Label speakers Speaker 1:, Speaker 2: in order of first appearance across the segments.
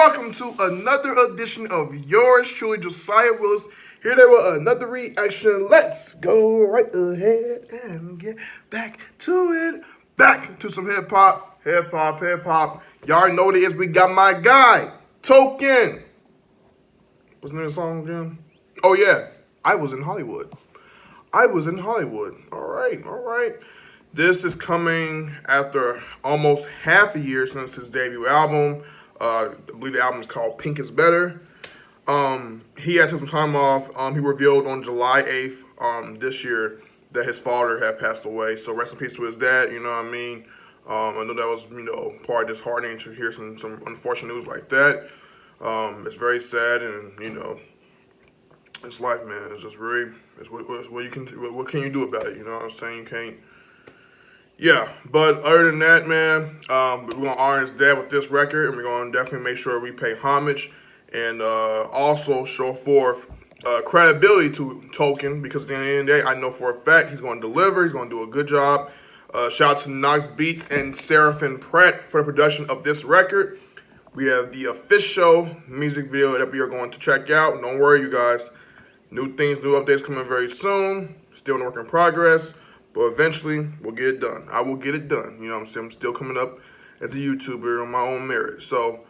Speaker 1: welcome to another edition of yours truly, Josiah Willis, here there with another reaction. Let's go right ahead and get back to it. Back to some hip hop. Y'all know what it is. We got my guy, Token. What's the name of the song again? Oh yeah, I was in Hollywood. All right. This is coming after almost half a year since his debut album. I believe the album is called Pink is Better. He had some time off. He revealed on July 8th this year that his father had passed away. So rest in peace to his dad, you know what I mean? I know that was, part disheartening to hear some unfortunate news like that. It's very sad, and, it's life, man. It's just really, what can you do about it? You know what I'm saying? You can't. Yeah, but other than that, man, we're going to honor his dad with this record, and we're going to definitely make sure we pay homage and also show forth credibility to Token, because at the end of the day, I know for a fact he's going to deliver, he's going to do a good job. Shout out to Knox Beats and Seraphim Pratt for the production of this record. We have the official music video that we are going to check out. Don't worry, you guys. New things, new updates coming very soon. Still in work in progress. But eventually, we'll get it done. I will get it done. You know what I'm saying? I'm still coming up as a YouTuber on my own merit. So,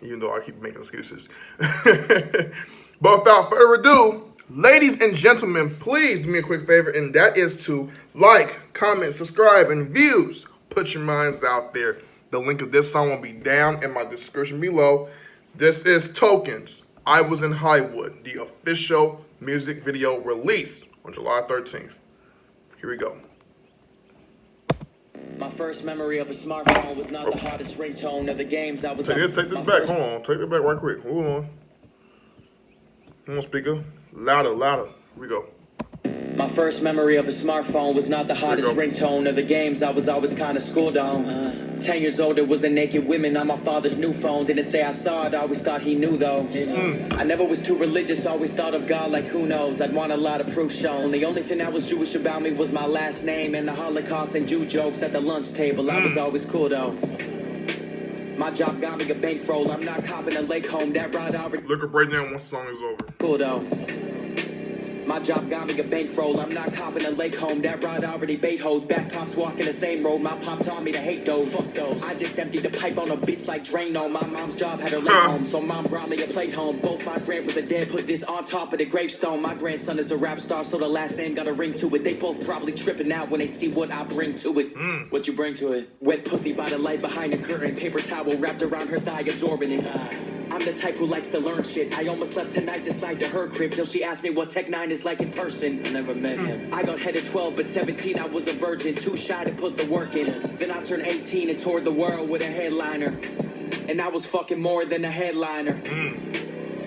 Speaker 1: even though I keep making excuses. But without further ado, ladies and gentlemen, please do me a quick favor, and that is to like, comment, subscribe, and views. Put your minds out there. The link of this song will be down in my description below. This is Tokens, I Was in Hollywood, the official music video release on July 13th. Here we go.
Speaker 2: My first memory of a smartphone was not the hottest ringtone of the games I was
Speaker 1: Take this back. Hold on. Take it back right quick. Hold on. Come on, speaker. Louder. Here we go.
Speaker 2: My first memory of a smartphone was not the hottest ringtone of the games I was always kind of schooled on. 10 years old, it was a naked women on my father's new phone. Didn't say I saw it, I always thought he knew though. I never was too religious, always thought of God like who knows. I'd want a lot of proof shown. The only thing that was Jewish about me was my last name and the Holocaust and Jew jokes at the lunch table. I was always cool though. My job got me a bankroll, I'm not copping a lake home. That ride already
Speaker 1: look up right now once the song is over.
Speaker 2: Cool though. My job got me a bankroll, I'm not copping a lake home. That ride already bait hoes, back cops walking the same road. My pop taught me to hate those, fuck those. I just emptied the pipe on a bitch like Drano. My mom's job had her late home, so mom brought me a plate home. Both my grandpas are dead, put this on top of the gravestone. My grandson is a rap star, so the last name got a ring to it. They both probably tripping out when they see what I bring to it. What you bring to it? Wet pussy by the light behind the curtain, paper towel wrapped around her thigh, absorbing it. I'm the type who likes to learn shit. I almost left tonight to slide to her crib till she asked me what Tech 9 is like in person. I never met him. I got head at 12, but 17 I was a virgin. Too shy to put the work in. Then I turned 18 and toured the world with a headliner. And I was fucking more than a headliner.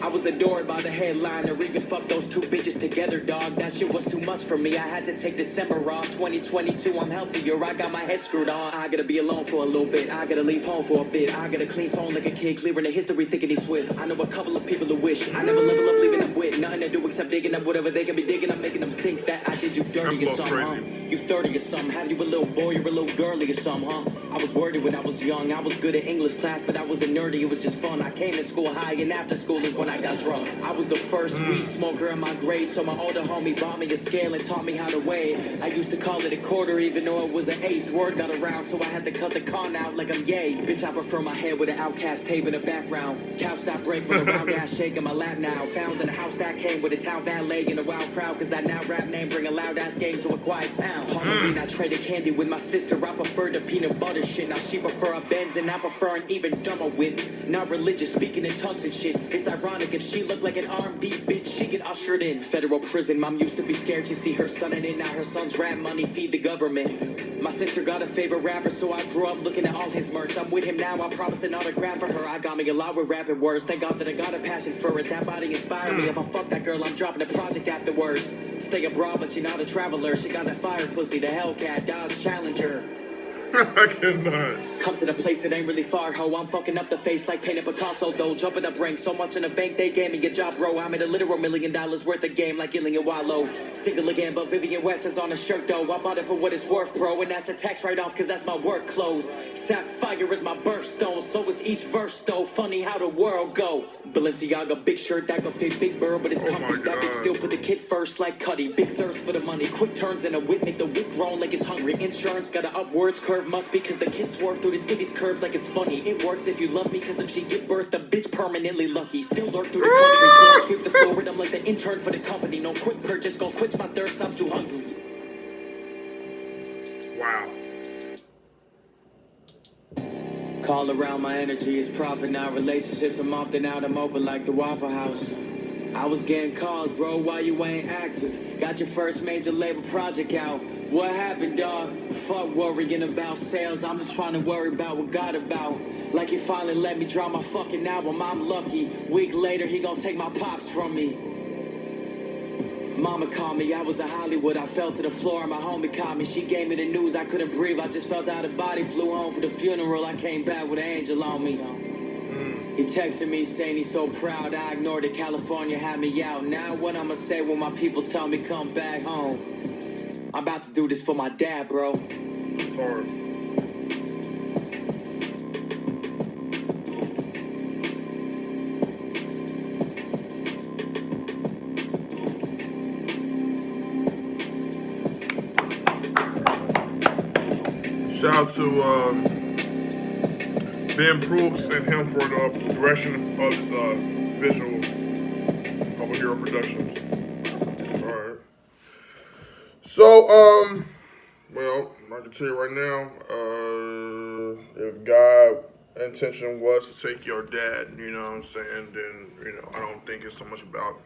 Speaker 2: I was adored by the headliner. Even fuck those two bitches together, dog. That shit was too much for me. I had to take December off. 2022, I'm healthier. I got my head screwed on. I gotta be alone for a little bit. I gotta leave home for a bit. I gotta clean phone like a kid, clearing the history, thinking he's swift. I know a couple of people who wish I never level up, leaving them with nothing to do except digging up whatever they can be digging up, making them think that I did you dirty or something. Huh? You 30 or something. Have you a little boy or a little girly or something, huh? I was worried when I was young. I was good at English class, but I wasn't nerdy. It was just fun. I came to school high, and after school is when I got drunk. I was the first weed smoker in my grade, so my older homie bought me a scale and taught me how to weigh it. I used to call it a quarter, even though it was an eighth. Word got around, so I had to cut the con out like I'm gay. Bitch, I prefer my head with an Outcast tape in the background. Couch that break with a round ass shake in my lap now. Found in a house that came with a town valet and a wild crowd, cause that now rap name bring a loud ass game to a quiet town. Halloween, I traded candy with my sister. I preferred the peanut butter shit. Now she prefer a Benz and I prefer an even dumber whip. Not religious, speaking in tongues and shit. It's ironic if she looked like an R&B bitch, she get ushered in federal prison. Mom used to be scared to see her son in it. Now her son's rap money feed the government. My sister got a favorite rapper, so I grew up looking at all his merch. I'm with him now, I promised an autograph for her. I got me a lot with rapping words. Thank God that I got a passion for it. That body inspired me. If I fuck that girl, I'm dropping a project afterwards. Stay abroad, but she not a traveler. She got that fire pussy, the Hellcat, Dodge Challenger.
Speaker 1: I cannot.
Speaker 2: Come to the place that ain't really far, ho. I'm fucking up the face like painted Picasso, though. Jumping up ranks, so much in the bank, they gave me a job, bro. I'm at a literal $1 million worth of game like Gillian Wallow. Single again, but Vivian West is on a shirt, though. I bought it for what it's worth, bro. And that's a tax write-off, cause that's my work clothes. Sapphire is my birthstone, so is each verse, though. Funny how the world go. Balenciaga, big shirt, that could fit Big Burr, but it's comfy.
Speaker 1: my
Speaker 2: That bitch
Speaker 1: God.
Speaker 2: still put the kid first like Cuddy. Big thirst for the money, quick turns in a whip, make the whip grown like it's hungry. Insurance got an upwards curve, must be cause the kid swerve through the city's curbs like it's funny. It works if you love me, cause if she give birth, the bitch permanently lucky. Still lurk through the country, trying to sweep the floor with them like the intern for the company. No quick purchase, gon' quench my thirst, I'm too hungry.
Speaker 1: Wow.
Speaker 2: Call around, my energy is profit now. Relationships, I'm opting out, I'm open like the Waffle House. I was getting calls, bro, why you ain't active? Got your first major label project out. What happened, dog? Fuck worrying about sales, I'm just trying to worry about what God about. Like he finally let me drop my fucking album, I'm lucky. Week later, he gon' take my pops from me. Mama called me, I was in Hollywood, I fell to the floor, my homie caught me. She gave me the news, I couldn't breathe, I just felt out of body. Flew home for the funeral, I came back with an angel on me. He texted me saying he's so proud, I ignored it, California had me out. Now what I'ma say when my people tell me come back home? I'm about to do this for my dad, bro.
Speaker 1: Sorry. Shout out to Ben Proops and him for the direction of this visual Couple Hero Productions. Alright. So, well, I can tell you right now, if God intention was to take your dad, you know what I'm saying, then, I don't think it's so much about,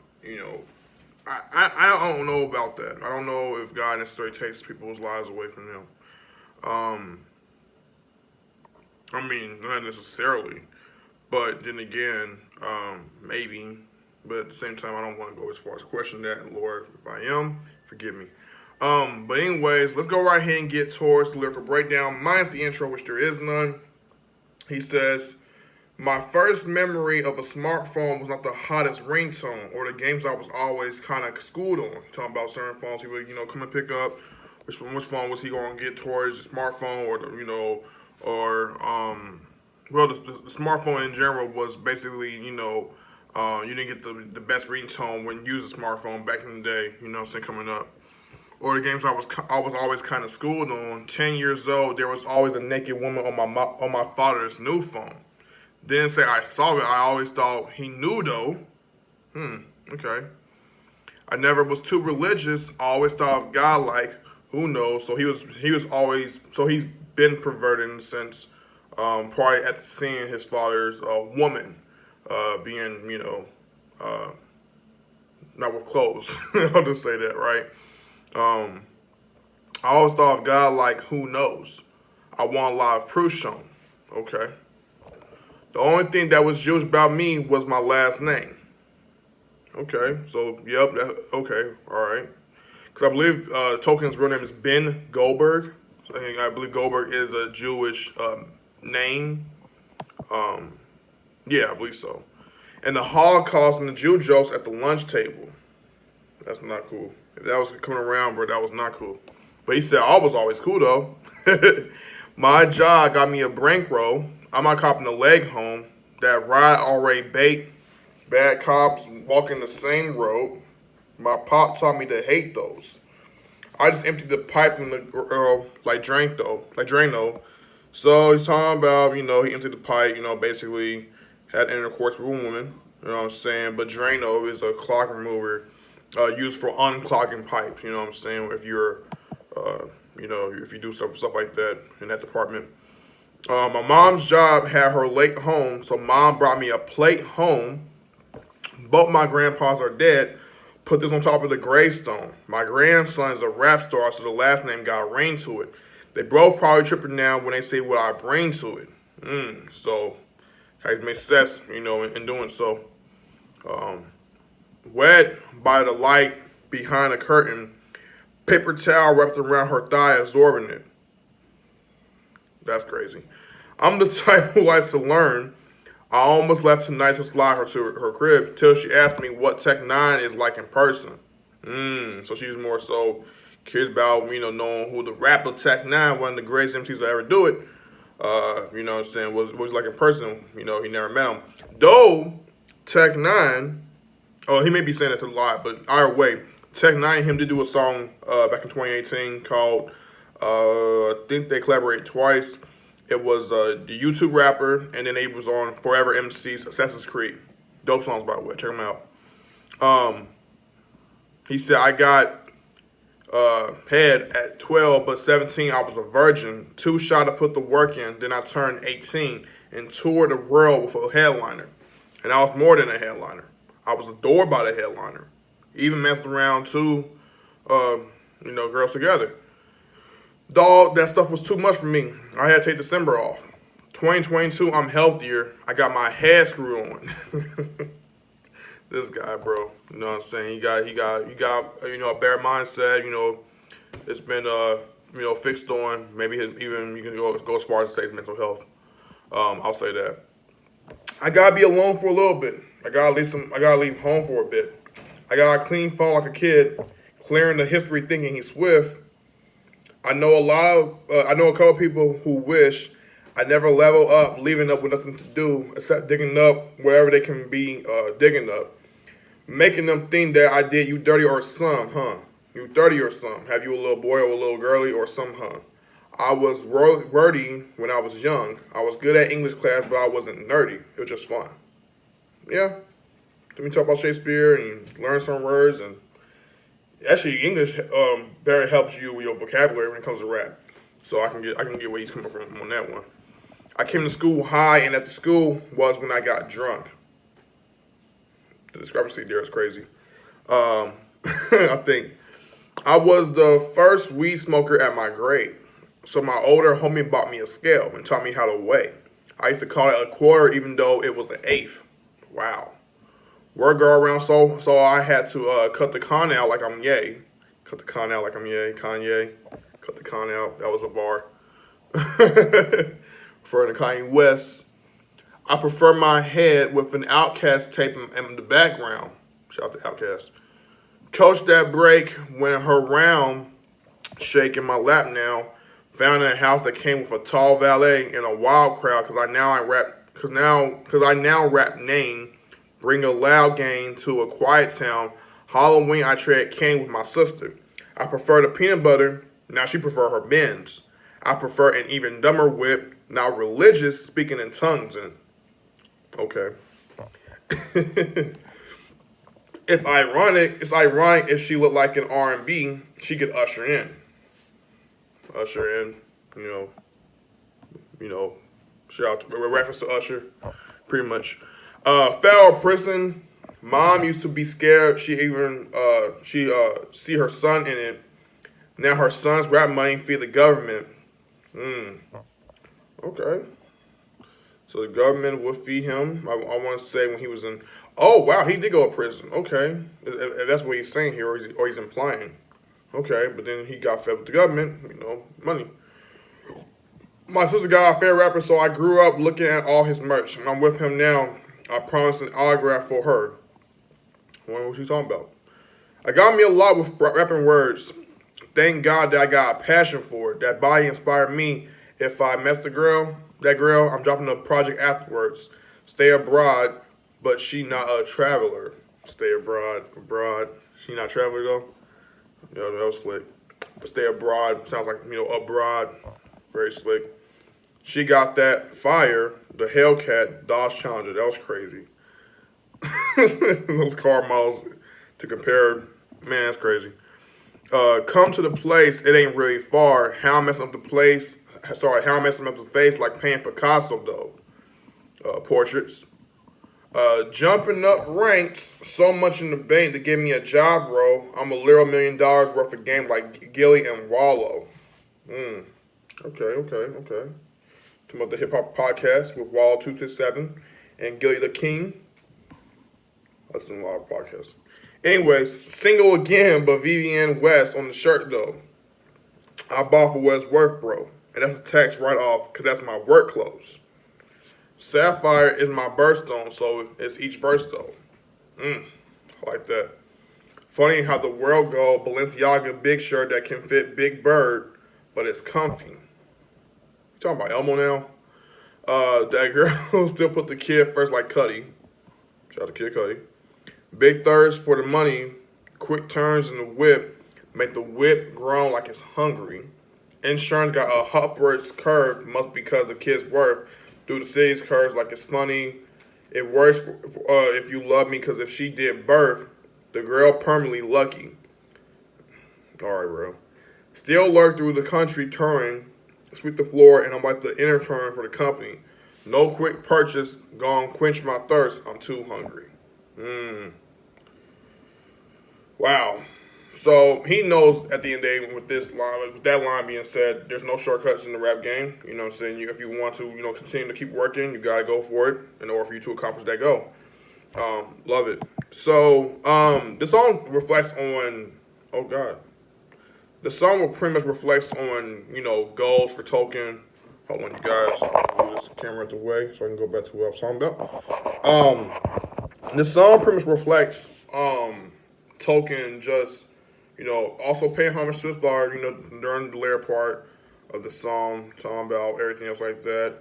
Speaker 1: I don't know about that. I don't know if God necessarily takes people's lives away from them. I mean, not necessarily, but then again, maybe. But at the same time, I don't want to go as far as question that. Lord, if I am, forgive me. But anyways, let's go right ahead and get towards the lyrical breakdown, minus the intro, which there is none. He says, my first memory of a smartphone was not the hottest ringtone or the games I was always kind of schooled on. Talking about certain phones he would, come and pick up. Which phone was he going to get towards, the smartphone or the the smartphone in general was basically, you didn't get the best ringtone when you used a smartphone back in the day, coming up. Or the games I was always kind of schooled on. 10 years old, there was always a naked woman on my father's new phone. Didn't say I saw it. I always thought he knew though. Okay. I never was too religious. I always thought of God like. Who knows? So he was always, so he's been perverted in a sense, probably after seeing his father's woman being, not with clothes. I'll just say that, right? I always thought of God like, who knows? I want a lot of proof shown. Okay. The only thing that was Jewish about me was my last name. Okay. So, yep. Okay. All right. Because I believe Tolkien's real name is Ben Goldberg. I believe Goldberg is a Jewish name. Yeah, I believe so. And the Holocaust and the Jew jokes at the lunch table. That's not cool. If that was coming around, bro, that was not cool. But he said I was always cool, though. My job got me a brink roll. I'm not copping a leg home. That ride already baked. Bad cops walking the same road. My pop taught me to hate those. I just emptied the pipe in the drain though. So he's talking about, he emptied the pipe, basically had intercourse with a woman, you know what I'm saying? But Drano is a clog remover used for unclogging pipes, you know what I'm saying? If you're, if you do stuff like that in that department. My mom's job had her late home, so mom brought me a plate home. Both my grandpas are dead. Put this on top of the gravestone. My grandson is a rap star, so the last name got ring to it. They both probably tripping now when they say what I bring to it. So, it makes sense, in doing so. Wet by the light behind a curtain, paper towel wrapped around her thigh, absorbing it. That's crazy. I'm the type who likes to learn. I almost left tonight to slide her to her crib till she asked me what Tech Nine is like in person. So she's more so curious about knowing who the rapper Tech Nine, one of the greatest MCs to ever do it. You know what I'm saying? Was like in person. He never met him. Though Tech Nine, oh, he may be saying it to a lot, but either way, Tech Nine and him did do a song back in 2018 called I think they collaborated twice. It was the YouTube rapper, and then he was on Forever MC's Assassin's Creed. Dope songs, by the way. Check them out. He said, I got head at 12, but 17, I was a virgin. Too shy to put the work in. Then I turned 18 and toured the world with a headliner. And I was more than a headliner. I was adored by the headliner. Even messed around two, girls together. Dog, that stuff was too much for me. I had to take December off. 2022, I'm healthier. I got my head screwed on. This guy, bro. You know what I'm saying? He got a better mindset. It's been fixed on. Maybe even you can go as far as to say his mental health. I'll say that. I gotta be alone for a little bit. I gotta leave home for a bit. I got a clean phone like a kid, clearing the history thinking he's swift. I know a couple people who wish I never level up, leaving up with nothing to do except digging up wherever they can be digging up. Making them think that I did you dirty or some, huh? You dirty or some. Have you a little boy or a little girly or some, huh? I was wordy when I was young. I was good at English class, but I wasn't nerdy. It was just fun. Yeah. Let me talk about Shakespeare and learn some words. And actually, English very helps you with your vocabulary when it comes to rap. So I can get where he's coming from on that one. I came to school high, and at the school was when I got drunk. The discrepancy there is crazy. I think I was the first weed smoker at my grade. So my older homie bought me a scale and taught me how to weigh. I used to call it a quarter even though it was an eighth. Wow. Word go around so I had to cut the con out like I'm Ye. Cut the con out like I'm Ye. Kanye. Cut the con out. That was a bar. For the Kanye West. I prefer my head with an Outkast tape in the background. Shout out to Outkast. Coach that break when her round shake in my lap now. Found in a house that came with a tall valet and a wild crowd because I now rap name. Bring a loud gang to a quiet town. Halloween I tread cane with my sister. I prefer the peanut butter. Now she prefer her Benz. I prefer an even dumber whip. Now religious speaking in tongues and okay. It's ironic if she looked like an R&B, she could usher in, shout out to reference to Usher, pretty much. Federal prison. Mom used to be scared. She see her son in it. Now her son's rap money feed the government. Okay. So the government would feed him. I want to say when he was in. Oh wow, he did go to prison. Okay, if that's what he's saying here, or he's implying. Okay, but then he got fed with the government. Money. My sister got a favorite rapper, so I grew up looking at all his merch. I'm with him now. I promised an autograph for her. I wonder what she's talking about. I got me a lot with rapping words. Thank God that I got a passion for it. That body inspired me. If I mess that girl, I'm dropping a project afterwards. Stay abroad, but she not a traveler. Stay abroad. She not a traveler though. Yeah, that was slick. But stay abroad sounds like abroad. Very slick. She got that fire. The Hellcat Dodge Challenger. That was crazy. Those car models to compare, man, that's crazy. Come to the place. It ain't really far. How I'm messing up the place. How I'm messing up the face like painting Picasso though. Portraits. Jumping up ranks. So much in the bank to give me a job role. I'm a little $1 million worth of game like Gilly and Wallow. Okay. Talking about the hip hop podcast with Wallow 267 and Gilly the King. That's in a lot of podcasts. Anyways, single again, but Vivienne West on the shirt though. I bought for what it's worth, bro. and that's a tax write-off because that's my work clothes. Sapphire is my birthstone, so it's each verse though. I like that. Funny how the world go, Balenciaga big shirt that can fit Big Bird, but it's comfy. You talking about Elmo now? That girl still put the kid first like Cuddy. Shout out to Kid Cudi. Big thirst for the money, quick turns in the whip, make the whip groan like it's hungry. Insurance got a upwards curve, must be because the kid's worth. Through the city's curves like it's funny. It works if you love me, because if she did birth, the girl permanently lucky. Alright, bro. Still lurk through the country touring, sweep the floor, and I'm like the intern for the company. No quick purchase, gone quench my thirst, I'm too hungry. Wow. So he knows at the end of the day with that line being said, there's no shortcuts in the rap game. You know what I'm saying? If you want to, continue to keep working, you gotta go for it in order for you to accomplish that goal. Love it. So, the song reflects on, oh God. The song pretty much reflects on, goals for Token. Hold on, you guys. Move this camera out the way so I can go back to what I was talking about. The song pretty much reflects, Token just, also paying homage to his daughter, during the later part of the song, talking about everything else like that.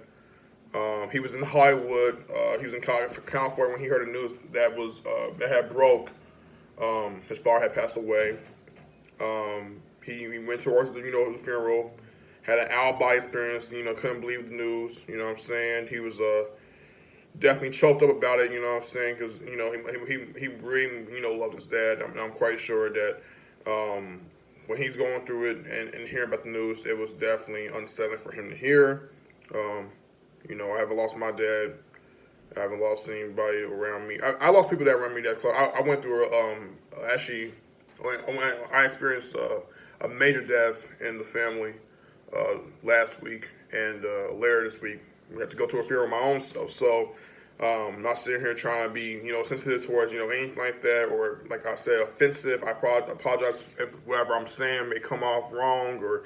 Speaker 1: He was in Hollywood. He was in California when he heard the news that had broke. His father had passed away. He went towards the funeral, had an out-of-body experience. Couldn't believe the news. You know what I'm saying? He was definitely choked up about it. You know what I'm saying? Because he really loved his dad. I'm quite sure that when he's going through it and hearing about the news, it was definitely unsettling for him to hear. I haven't lost my dad. I haven't lost anybody around me. I lost people that around me that close. I went through I experienced a major death in the family last week, and later this week we had to go to a funeral of my own stuff. So I'm not sitting here trying to be sensitive towards anything like that, or like I said, offensive. I apologize if whatever I'm saying may come off wrong, or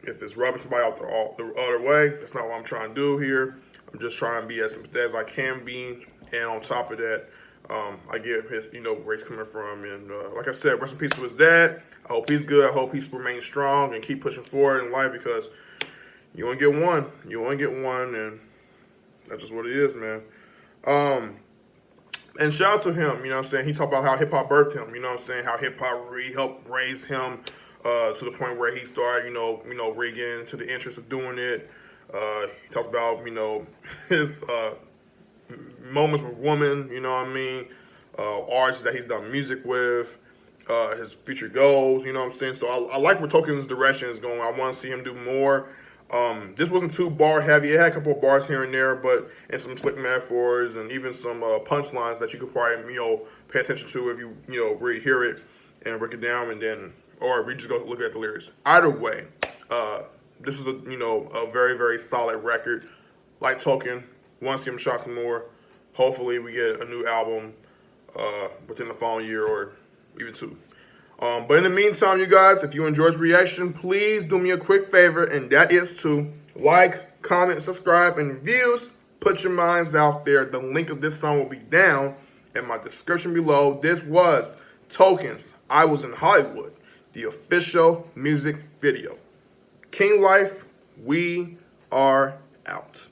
Speaker 1: if it's rubbing somebody out the other way. That's not what I'm trying to do here. I'm just trying to be as sympathetic as I can be, and on top of that, I get his, where he's coming from, and like I said, rest in peace to his dad. I hope he's good. I hope he remains strong and keep pushing forward in life, because you only get one. You only get one, and that's just what it is, man. And shout out to him. He talked about how hip hop birthed him. How hip hop really helped raise him to the point where he started, really getting into the interest of doing it. He talks about, his moments with women, artists that he's done music with, his future goals, So I like where Token's direction is going. I want to see him do more. This wasn't too bar heavy. It had a couple of bars here and there, and some slick metaphors and even some punchlines that you could probably, pay attention to if you, really hear it and break it down, or we just go look at the lyrics. Either way, this is a very, very solid record. Like Token, want to see him shot some more. Hopefully we get a new album within the following year or even two. But in the meantime, you guys, if you enjoyed this reaction, please do me a quick favor, and that is to like, comment, subscribe, and reviews. Put your minds out there. The link of this song will be down in my description below. This was Token's I Was in Hollywood, the official music video. King Life, we are out.